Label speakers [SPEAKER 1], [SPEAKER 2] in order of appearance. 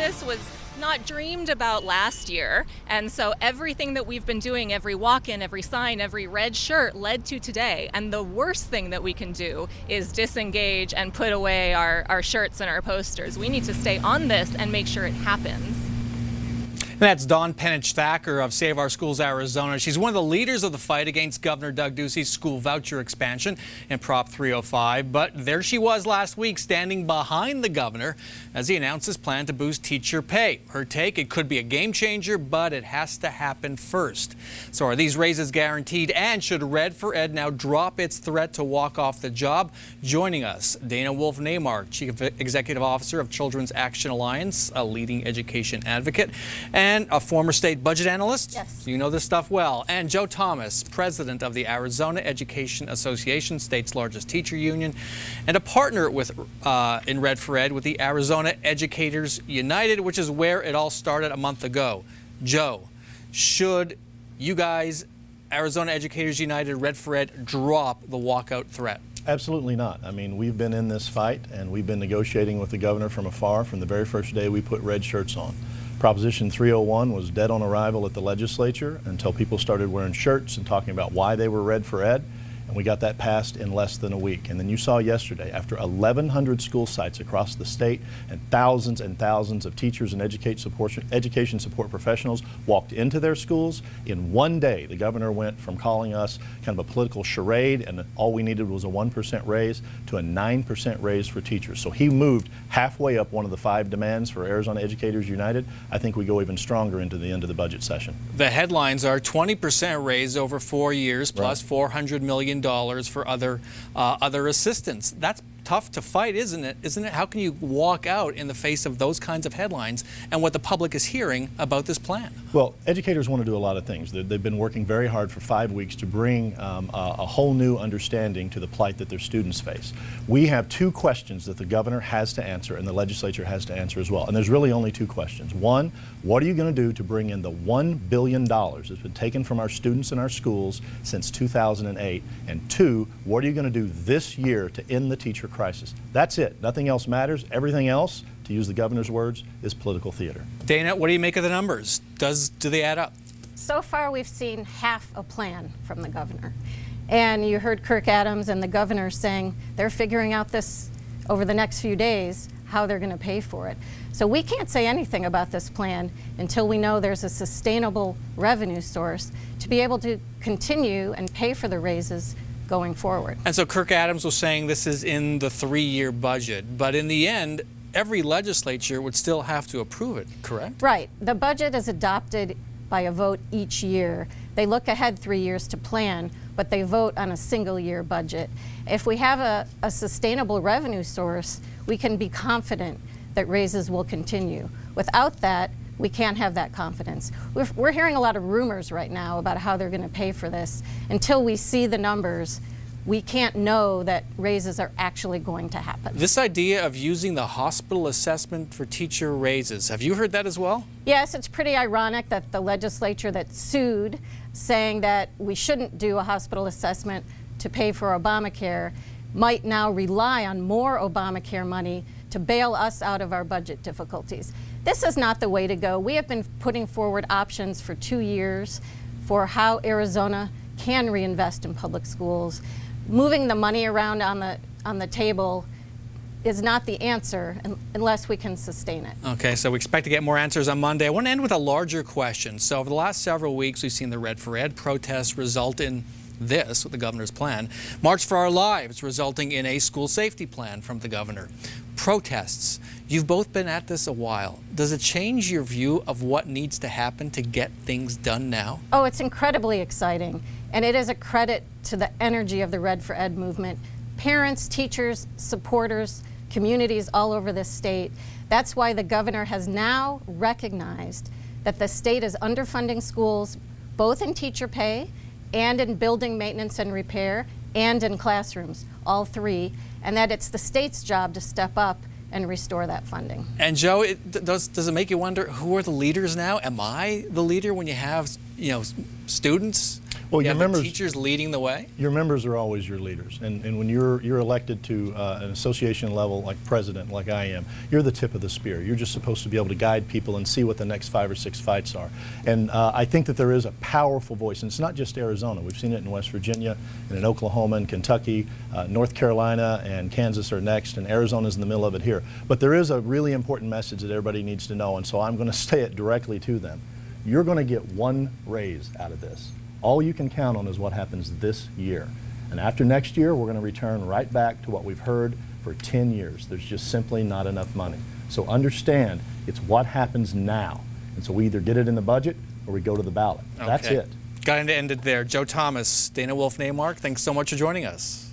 [SPEAKER 1] this was not dreamed about last year, and so everything that we've been doing, every walk-in, every sign, every red shirt, led to today. And the worst thing that we can do is disengage and put away our shirts and our posters. We need to stay on this and make sure it happens.
[SPEAKER 2] And that's Dawn Penich-Thacker of Save Our Schools Arizona. She's one of the leaders of the fight against Governor Doug Ducey's school voucher expansion and Prop 305. But there she was last week, standing behind the governor as he announced his plan to boost teacher pay. Her take: it could be a game changer, but it has to happen first. So are these raises guaranteed? And should Red for Ed now drop its threat to walk off the job? Joining us, Dana Wolf-Neymark, Chief Executive Officer of Children's Action Alliance, a leading education advocate, and a former state budget analyst.
[SPEAKER 3] Yes.
[SPEAKER 2] You know this stuff well. And Joe Thomas, president of the Arizona Education Association, state's largest teacher union, and a partner with in Red for Ed with the Arizona Educators United, which is where it all started a month ago. Joe, should you guys, Arizona Educators United, Red for Ed, drop the walkout threat?
[SPEAKER 4] Absolutely not. I mean, we've been in this fight and we've been negotiating with the governor from afar from the very first day we put red shirts on. Proposition 301 was dead on arrival at the legislature until people started wearing shirts and talking about why they were Red for Ed, and we got that passed in less than a week. And then you saw yesterday, after 1,100 school sites across the state and thousands of teachers and education support professionals walked into their schools, in one day the governor went from calling us kind of a political charade and all we needed was a 1% raise to a 9% raise for teachers. So he moved halfway up one of the 5 demands for Arizona Educators United. I think we go even stronger into the end of the budget session.
[SPEAKER 2] The headlines are 20% raise over 4 years plus $400 million for other assistance. That's tough to fight, isn't it? How can you walk out in the face of those kinds of headlines and what the public is hearing about this plan?
[SPEAKER 4] Well, educators want to do a lot of things. They've been working very hard for 5 weeks to bring a whole new understanding to the plight that their students face. We have 2 questions that the governor has to answer and the legislature has to answer as well. And there's really only 2 questions. One, what are you going to do to bring in the $1 billion that's been taken from our students in our schools since 2008? And 2, what are you going to do this year to end the teacher crisis? That's it. Nothing else matters. Everything else, to use the governor's words, is political theater.
[SPEAKER 2] Dana, what do you make of the numbers? Do they add up?
[SPEAKER 3] So far, we've seen half a plan from the governor. And you heard Kirk Adams and the governor saying they're figuring out this over the next few days, how they're going to pay for it. So we can't say anything about this plan until we know there's a sustainable revenue source to be able to continue and pay for the raises going forward.
[SPEAKER 2] And so Kirk Adams was saying this is in the 3-year budget, but in the end, every legislature would still have to approve it, correct?
[SPEAKER 3] Right. The budget is adopted by a vote each year. They look ahead 3 years to plan, but they vote on a single-year budget. If we have a sustainable revenue source, we can be confident that raises will continue. Without that, we can't have that confidence. We're hearing a lot of rumors right now about how they're going to pay for this. Until we see the numbers, we can't know that raises are actually going to happen.
[SPEAKER 2] This idea of using the hospital assessment for teacher raises, have you heard that as well?
[SPEAKER 3] Yes, it's pretty ironic that the legislature that sued, saying that we shouldn't do a hospital assessment to pay for Obamacare, might now rely on more Obamacare money to bail us out of our budget difficulties. This is not the way to go. We have been putting forward options for 2 years for how Arizona can reinvest in public schools. Moving the money around on the table is not the answer unless we can sustain it.
[SPEAKER 2] Okay, so we expect to get more answers on Monday. I want to end with a larger question. So over the last several weeks, we've seen the Red for Ed protests result in this, with the governor's plan. March for Our Lives resulting in a school safety plan from the governor. Protests. You've both been at this a while. Does it change your view of what needs to happen to get things done now?
[SPEAKER 3] Oh, it's incredibly exciting. And it is a credit to the energy of the Red for Ed movement. Parents, teachers, supporters, communities all over this state. That's why the governor has now recognized that the state is underfunding schools, both in teacher pay and in building maintenance and repair and in classrooms, all 3, and that it's the state's job to step up and restore that funding.
[SPEAKER 2] And Joe, does it make you wonder, who are the leaders now? Am I the leader when you have, students
[SPEAKER 4] Well,
[SPEAKER 2] You
[SPEAKER 4] your
[SPEAKER 2] have the
[SPEAKER 4] members,
[SPEAKER 2] teachers leading the way?
[SPEAKER 4] your members are always your leaders, and when you're elected to an association level like president, like I am, you're the tip of the spear. You're just supposed to be able to guide people and see what the next 5 or 6 fights are. And I think that there is a powerful voice, and it's not just Arizona. We've seen it in West Virginia, and in Oklahoma, and Kentucky, North Carolina, and Kansas are next, and Arizona's in the middle of it here. But there is a really important message that everybody needs to know, and so I'm going to say it directly to them. You're going to get one raise out of this. All you can count on is what happens this year. And after next year, we're going to return right back to what we've heard for 10 years. There's just simply not enough money. So understand, it's what happens now. And so we either get it in the budget or we go to the ballot. That's it.
[SPEAKER 2] Got to end it there. Joe Thomas, Dana Wolf-Neymark, thanks so much for joining us.